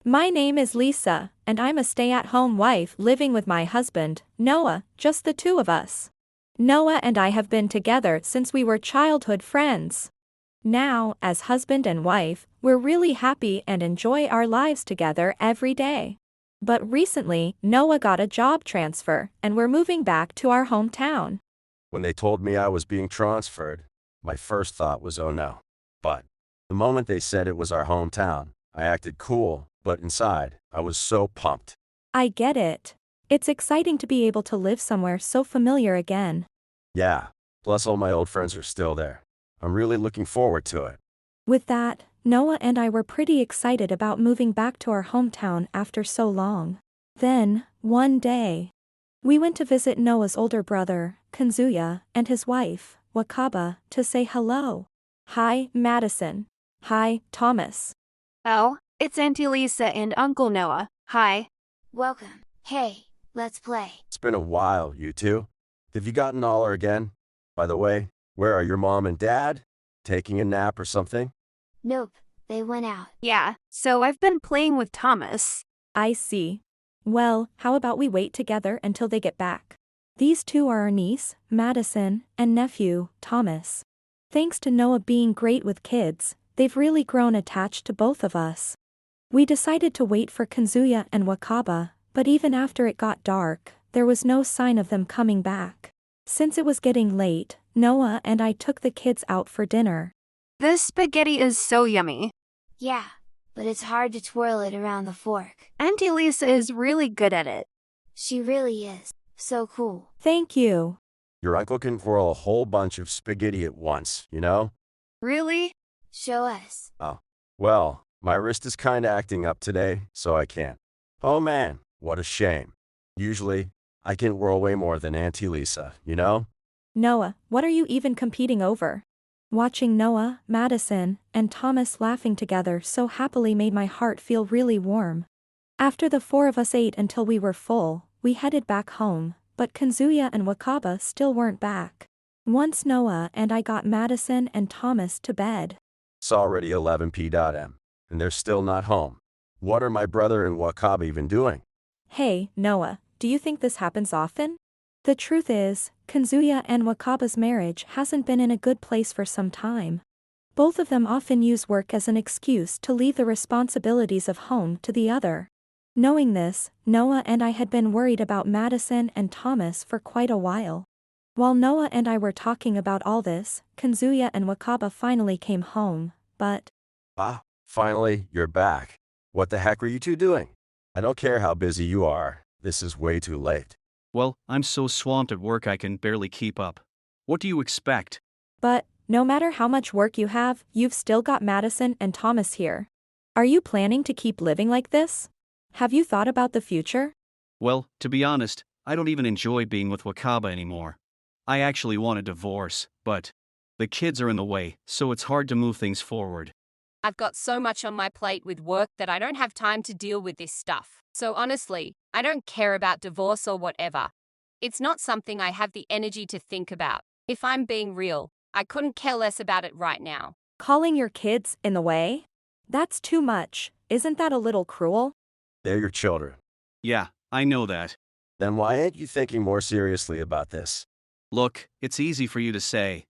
My name is Lisa, and I'm a stay-at-home wife living with my husband, Noah, just the two of us. Noah and I have been together since we were childhood friends. Now, as husband and wife, we're really happy and enjoy our lives together every day. But recently, Noah got a job transfer, and we're moving back to our hometown. When they told me I was being transferred, my first thought was, oh no. But the moment they said it was our hometown, I acted cool, but inside, I was so pumped. I get it. It's exciting to be able to live somewhere so familiar again. Yeah, plus all my old friends are still there. I'm really looking forward to it. With that, Noah and I were pretty excited about moving back to our hometown after so long. Then, one day, we went to visit Noah's older brother, Kanzuya, and his wife, Wakaba, to say hello. Hi, Madison. Hi, Thomas. Oh, it's Auntie Lisa and Uncle Noah. Hi. Welcome. Hey, let's play. It's been a while, you two. Have you gotten all again? By the way, where are your mom and dad? Taking a nap or something? Nope, they went out. Yeah, so I've been playing with Thomas. I see. Well, how about we wait together until they get back? These two are our niece, Madison, and nephew, Thomas. Thanks to Noah being great with kids, they've really grown attached to both of us. We decided to wait for Kanzuya and Wakaba, but even after it got dark, there was no sign of them coming back. Since it was getting late, Noah and I took the kids out for dinner. This spaghetti is so yummy. Yeah, but it's hard to twirl it around the fork. Auntie Lisa is really good at it. She really is. So cool. Thank you. Your uncle can twirl a whole bunch of spaghetti at once, you know? Really? Show us. Oh, well, my wrist is kinda acting up today, so I can't. Oh man, what a shame. Usually, I can whirl way more than Auntie Lisa, you know? Noah, what are you even competing over? Watching Noah, Madison, and Thomas laughing together so happily made my heart feel really warm. After the four of us ate until we were full, we headed back home, but Kanzuya and Wakaba still weren't back. Once Noah and I got Madison and Thomas to bed. It's already 11 p.m., and they're still not home. What are my brother and Wakaba even doing? Hey, Noah, do you think this happens often? The truth is, Kanzuya and Wakaba's marriage hasn't been in a good place for some time. Both of them often use work as an excuse to leave the responsibilities of home to the other. Knowing this, Noah and I had been worried about Madison and Thomas for quite a while. While Noah and I were talking about all this, Kanzuya and Wakaba finally came home, but… Ah, finally, you're back. What the heck are you two doing? I don't care how busy you are, this is way too late. Well, I'm so swamped at work I can barely keep up. What do you expect? But, no matter how much work you have, you've still got Madison and Thomas here. Are you planning to keep living like this? Have you thought about the future? Well, to be honest, I don't even enjoy being with Wakaba anymore. I actually want a divorce, but the kids are in the way, so it's hard to move things forward. I've got so much on my plate with work that I don't have time to deal with this stuff. So honestly, I don't care about divorce or whatever. It's not something I have the energy to think about. If I'm being real, I couldn't care less about it right now. Calling your kids in the way? That's too much. Isn't that a little cruel? They're your children. Yeah, I know that. Then why aren't you thinking more seriously about this? Look, it's easy for you to say.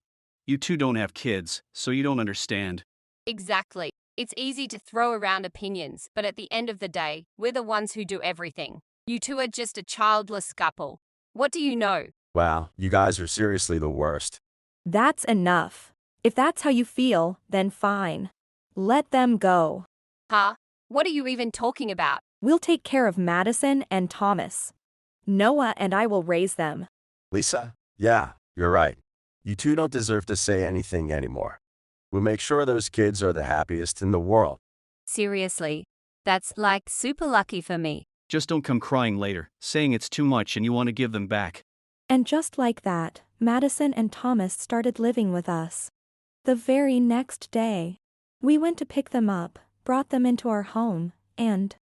You two don't have kids, so you don't understand. Exactly. It's easy to throw around opinions, but at the end of the day, we're the ones who do everything. You two are just a childless couple. What do you know? Wow, you guys are seriously the worst. That's enough. If that's how you feel, then fine. Let them go. Huh? What are you even talking about? We'll take care of Madison and Thomas. Noah and I will raise them. Lisa? Yeah, you're right. You two don't deserve to say anything anymore. We'll make sure those kids are the happiest in the world. Seriously. That's like super lucky for me. Just don't come crying later, saying it's too much and you want to give them back. And just like that, Madison and Thomas started living with us. The very next day, we went to pick them up, brought them into our home, and…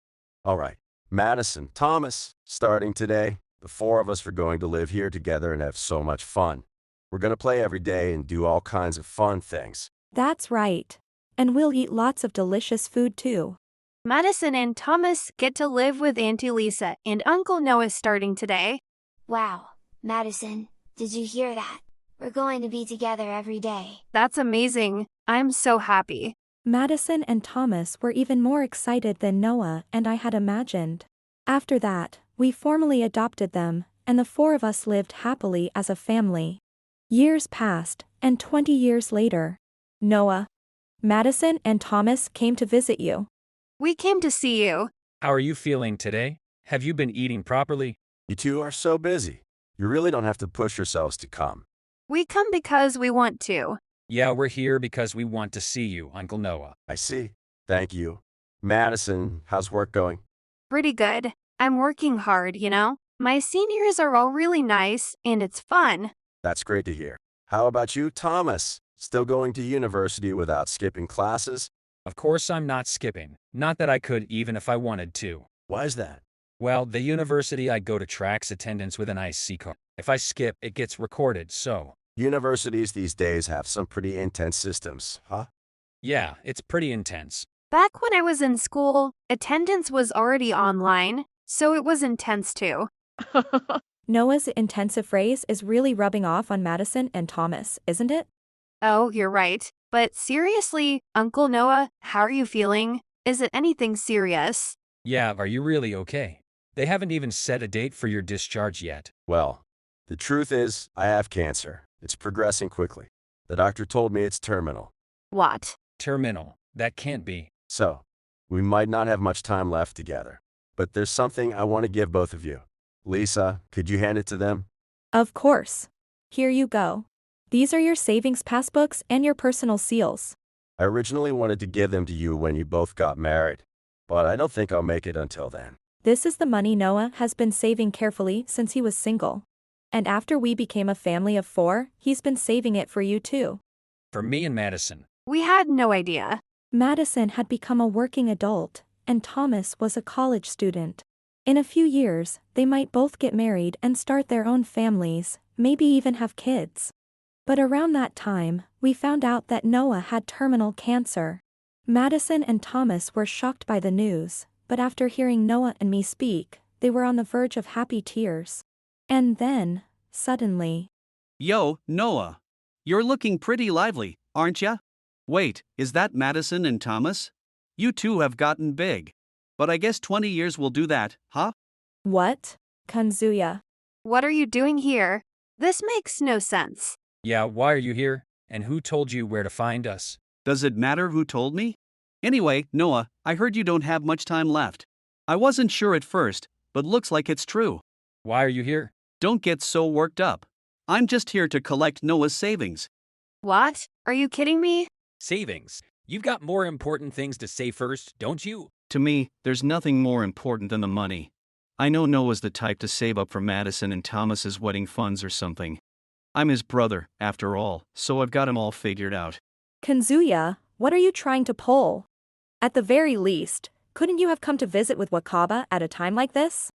All right, Madison, Thomas, starting today, the four of us are going to live here together and have so much fun. We're going to play every day and do all kinds of fun things. That's right. And we'll eat lots of delicious food too. Madison and Thomas get to live with Auntie Lisa and Uncle Noah starting today. Wow, Madison, did you hear that? We're going to be together every day. That's amazing. I'm so happy. Madison and Thomas were even more excited than Noah and I had imagined. After that, we formally adopted them, and the four of us lived happily as a family. Years passed, and 20 years later, Noah, Madison and Thomas came to visit you. We came to see you. How are you feeling today? Have you been eating properly? You two are so busy. You really don't have to push yourselves to come. We come because we want to. Yeah, we're here because we want to see you, Uncle Noah. I see. Thank you. Madison, how's work going? Pretty good. I'm working hard, you know? My seniors are all really nice, and it's fun. That's great to hear. How about you, Thomas? Still going to university without skipping classes? Of course I'm not skipping. Not that I could even if I wanted to. Why is that? Well, the university I go to tracks attendance with an IC card. If I skip, it gets recorded, so. Universities these days have some pretty intense systems, huh? Yeah, it's pretty intense. Back when I was in school, attendance was already online, so it was intense too. Noah's intensive phrase is really rubbing off on Madison and Thomas, isn't it? Oh, you're right. But seriously, Uncle Noah, how are you feeling? Is it anything serious? Yeah, are you really okay? They haven't even set a date for your discharge yet. Well, the truth is, I have cancer. It's progressing quickly. The doctor told me it's terminal. What? Terminal. That can't be. So, we might not have much time left together. But there's something I want to give both of you. Lisa, could you hand it to them? Of course. Here you go. These are your savings passbooks and your personal seals. I originally wanted to give them to you when you both got married, but I don't think I'll make it until then. This is the money Noah has been saving carefully since he was single. And after we became a family of 4, he's been saving it for you too. For me and Madison. We had no idea. Madison had become a working adult, and Thomas was a college student. In a few years, they might both get married and start their own families, maybe even have kids. But around that time, we found out that Noah had terminal cancer. Madison and Thomas were shocked by the news, but after hearing Noah and me speak, they were on the verge of happy tears. And then, suddenly... Yo, Noah. You're looking pretty lively, aren't ya? Wait, is that Madison and Thomas? You two have gotten big. But I guess 20 years will do that, huh? What? Kanzuya. What are you doing here? This makes no sense. Yeah, why are you here? And who told you where to find us? Does it matter who told me? Anyway, Noah, I heard you don't have much time left. I wasn't sure at first, but looks like it's true. Why are you here? Don't get so worked up. I'm just here to collect Noah's savings. What? Are you kidding me? Savings. You've got more important things to say first, don't you? To me, there's nothing more important than the money. I know Noah's the type to save up for Madison and Thomas's wedding funds or something. I'm his brother, after all, so I've got him all figured out. Kanzuya, what are you trying to pull? At the very least, couldn't you have come to visit with Wakaba at a time like this?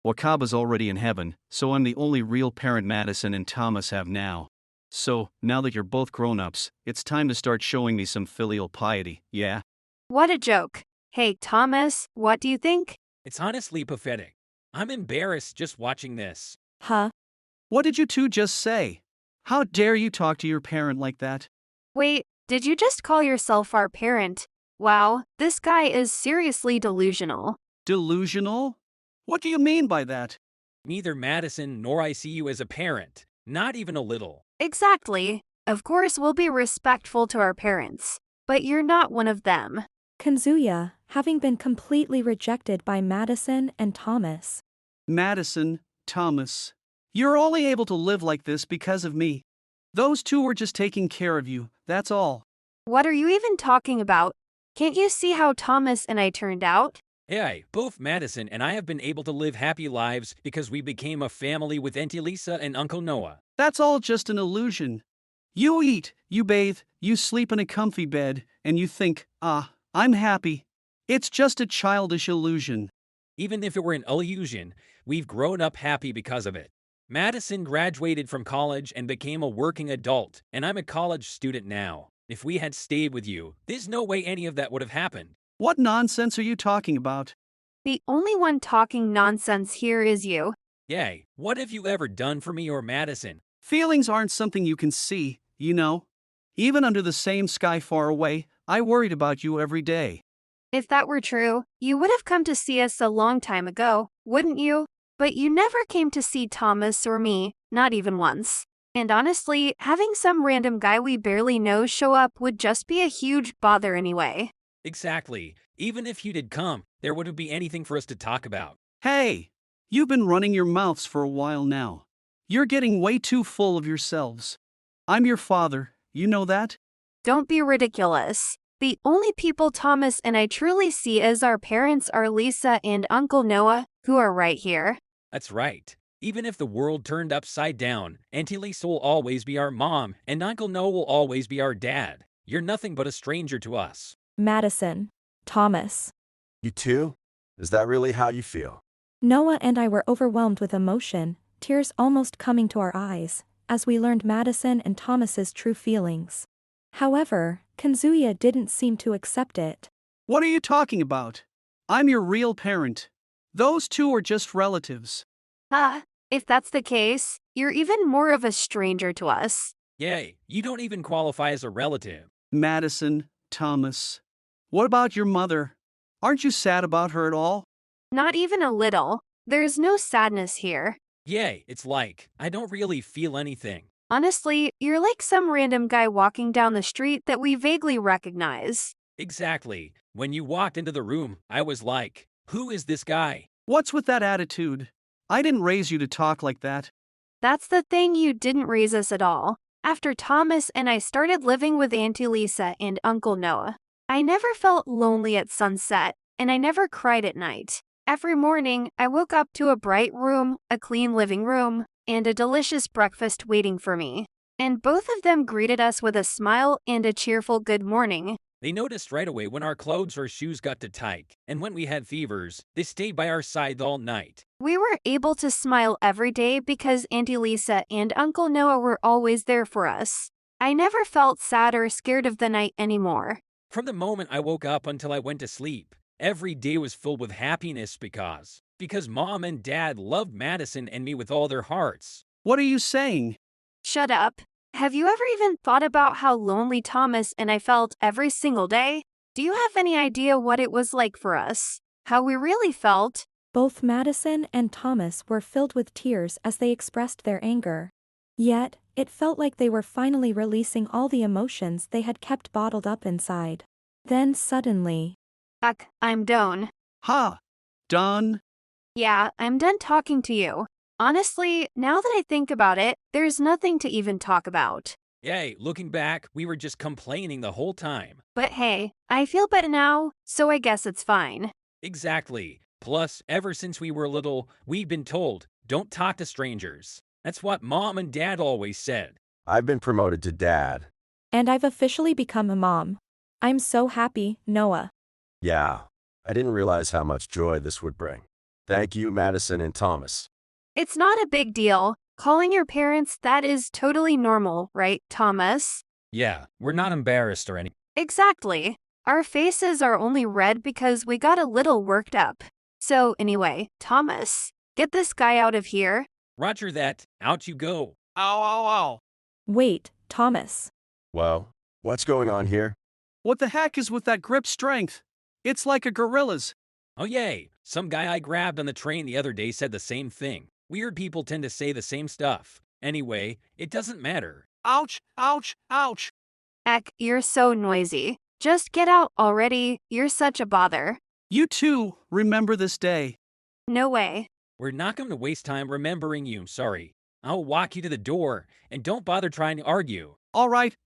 Wakaba's already in heaven, so I'm the only real parent Madison and Thomas have now. So, now that you're both grown-ups, it's time to start showing me some filial piety, yeah? What a joke. Hey, Thomas, what do you think? It's honestly pathetic. I'm embarrassed just watching this. Huh? What did you two just say? How dare you talk to your parent like that? Wait, did you just call yourself our parent? Wow, this guy is seriously delusional. Delusional? What do you mean by that? Neither Madison nor I see you as a parent. Not even a little. Exactly. Of course we'll be respectful to our parents. But you're not one of them. Kanzuya, having been completely rejected by Madison and Thomas. Madison, Thomas. You're only able to live like this because of me. Those two were just taking care of you, that's all. What are you even talking about? Can't you see how Thomas and I turned out? Hey, both Madison and I have been able to live happy lives because we became a family with Auntie Lisa and Uncle Noah. That's all just an illusion. You eat, you bathe, you sleep in a comfy bed, and you think, I'm happy. It's just a childish illusion. Even if it were an illusion, we've grown up happy because of it. Madison graduated from college and became a working adult, and I'm a college student now. If we had stayed with you, there's no way any of that would have happened. What nonsense are you talking about? The only one talking nonsense here is you. Yay, what have you ever done for me or Madison? Feelings aren't something you can see, you know. Even under the same sky far away, I worried about you every day. If that were true, you would have come to see us a long time ago, wouldn't you? But you never came to see Thomas or me, not even once. And honestly, having some random guy we barely know show up would just be a huge bother anyway. Exactly. Even if you did come, there wouldn't be anything for us to talk about. Hey! You've been running your mouths for a while now. You're getting way too full of yourselves. I'm your father, you know that? Don't be ridiculous. The only people Thomas and I truly see as our parents are Lisa and Uncle Noah, who are right here. That's right. Even if the world turned upside down, Auntie Lisa will always be our mom, and Uncle Noah will always be our dad. You're nothing but a stranger to us. Madison. Thomas. You too? Is that really how you feel? Noah and I were overwhelmed with emotion, tears almost coming to our eyes, as we learned Madison and Thomas's true feelings. However, Kazuya didn't seem to accept it. What are you talking about? I'm your real parent. Those two are just relatives. If that's the case, you're even more of a stranger to us. Yay, you don't even qualify as a relative. Madison, Thomas. What about your mother? Aren't you sad about her at all? Not even a little. There's no sadness here. Yay, it's like, I don't really feel anything. Honestly, you're like some random guy walking down the street that we vaguely recognize. Exactly. When you walked into the room, I was like, who is this guy? What's with that attitude? I didn't raise you to talk like that. That's the thing, you didn't raise us at all. After Thomas and I started living with Auntie Lisa and Uncle Noah, I never felt lonely at sunset, and I never cried at night. Every morning, I woke up to a bright room, a clean living room, and a delicious breakfast waiting for me. And both of them greeted us with a smile and a cheerful good morning. They noticed right away when our clothes or shoes got too tight, and when we had fevers, they stayed by our side all night. We were able to smile every day because Auntie Lisa and Uncle Noah were always there for us. I never felt sad or scared of the night anymore. From the moment I woke up until I went to sleep, every day was filled with happiness because Mom and Dad loved Madison and me with all their hearts. What are you saying? Shut up. Have you ever even thought about how lonely Thomas and I felt every single day? Do you have any idea what it was like for us? How we really felt? Both Madison and Thomas were filled with tears as they expressed their anger. Yet, it felt like they were finally releasing all the emotions they had kept bottled up inside. Then suddenly, I'm done. Ha! Done? Yeah, I'm done talking to you. Honestly, now that I think about it, there's nothing to even talk about. Yay, looking back, we were just complaining the whole time. But hey, I feel better now, so I guess it's fine. Exactly. Plus, ever since we were little, we've been told, don't talk to strangers. That's what Mom and Dad always said. I've been promoted to dad. and I've officially become a mom. I'm so happy, Noah. Yeah, I didn't realize how much joy this would bring. Thank you, Madison and Thomas. It's not a big deal. Calling your parents that is totally normal, right, Thomas? Yeah, we're not embarrassed or anything. Exactly. Our faces are only red because we got a little worked up. So anyway, Thomas, get this guy out of here. Roger that. Out you go. Ow, ow, ow. Wait, Thomas. Well, what's going on here? What the heck is with that grip strength? It's like a gorilla's. Oh yay, some guy I grabbed on the train the other day said the same thing. Weird people tend to say the same stuff. Anyway, it doesn't matter. Ouch, ouch, ouch. Eck, you're so noisy. Just get out already. You're such a bother. You too, remember this day. No way. We're not going to waste time remembering you, sorry. I'll walk you to the door, and don't bother trying to argue. All right.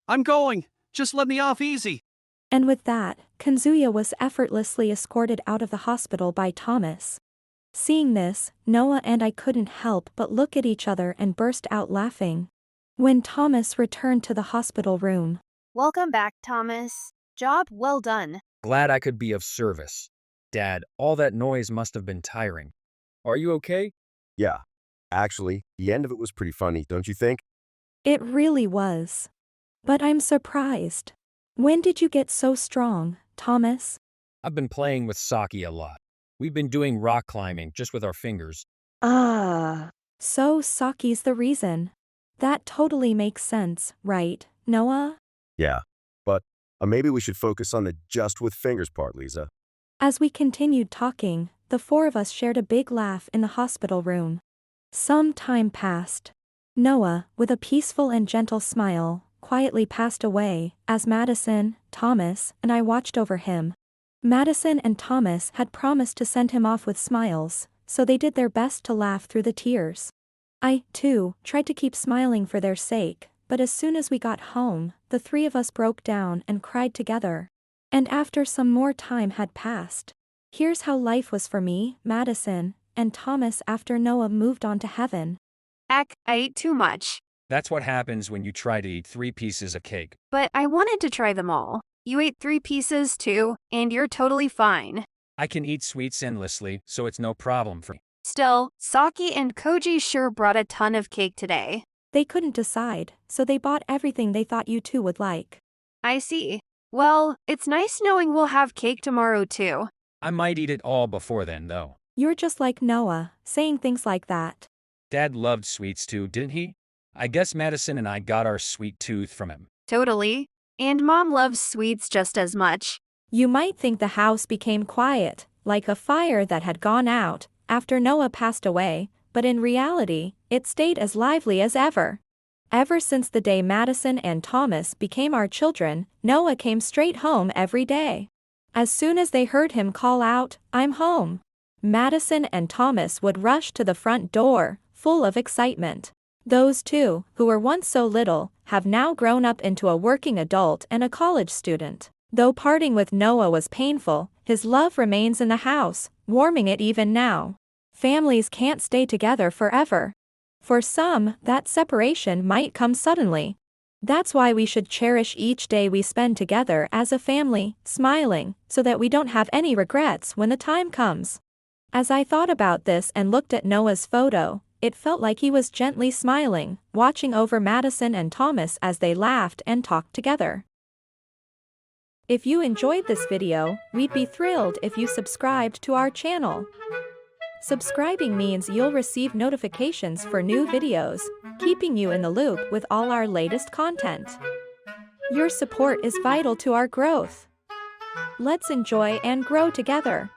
I'm going. Just let me off easy. And with that, Kazuya was effortlessly escorted out of the hospital by Thomas. Seeing this, Noah and I couldn't help but look at each other and burst out laughing. When Thomas returned to the hospital room, Welcome back, Thomas. Job well done. Glad I could be of service. Dad, all that noise must have been tiring. Are you okay? Yeah, actually, the end of it was pretty funny, don't you think? it really was. But I'm surprised. When did you get so strong? Thomas? I've been playing with Saki a lot. We've been doing rock climbing just with our fingers. Ah. So Saki's the reason. That totally makes sense, right, Noah? Yeah. But maybe we should focus on the just with fingers part, Lisa. As we continued talking, the four of us shared a big laugh in the hospital room. Some time passed. Noah, with a peaceful and gentle smile, quietly passed away, as Madison, Thomas, and I watched over him. Madison and Thomas had promised to send him off with smiles, so they did their best to laugh through the tears. I, too, tried to keep smiling for their sake, but as soon as we got home, the three of us broke down and cried together. And after some more time had passed, here's how life was for me, Madison, and Thomas after Noah moved on to heaven. I ate too much. That's what happens when you try to eat 3 pieces of cake. But I wanted to try them all. You ate 3 pieces too, and you're totally fine. I can eat sweets endlessly, so it's no problem for me. Still, Saki and Koji sure brought a ton of cake today. They couldn't decide, so they bought everything they thought you two would like. I see. Well, it's nice knowing we'll have cake tomorrow too. I might eat it all before then, though. You're just like Noah, saying things like that. Dad loved sweets too, didn't he? I guess Madison and I got our sweet tooth from him. Totally. And Mom loves sweets just as much. You might think the house became quiet, like a fire that had gone out, after Noah passed away, but in reality, it stayed as lively as ever. Ever since the day Madison and Thomas became our children, Noah came straight home every day. As soon as they heard him call out, "I'm home," Madison and Thomas would rush to the front door, full of excitement. Those two, who were once so little, have now grown up into a working adult and a college student. Though parting with Noah was painful, his love remains in the house, warming it even now. Families can't stay together forever. For some, that separation might come suddenly. That's why we should cherish each day we spend together as a family, smiling, so that we don't have any regrets when the time comes. As I thought about this and looked at Noah's photo, it felt like he was gently smiling, watching over Madison and Thomas as they laughed and talked together. If you enjoyed this video, we'd be thrilled if you subscribed to our channel. Subscribing means you'll receive notifications for new videos, keeping you in the loop with all our latest content. Your support is vital to our growth. Let's enjoy and grow together.